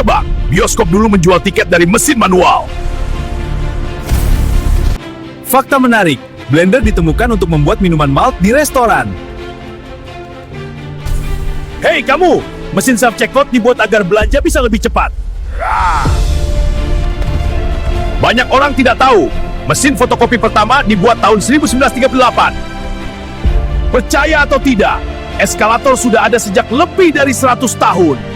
Tebak, bioskop dulu menjual tiket dari mesin manual. Fakta menarik, blender ditemukan untuk membuat minuman malt di restoran. Hei kamu, mesin self-checkout dibuat agar belanja bisa lebih cepat. Banyak orang tidak tahu, mesin fotokopi pertama dibuat tahun 1938. Percaya atau tidak, eskalator sudah ada sejak lebih dari 100 tahun.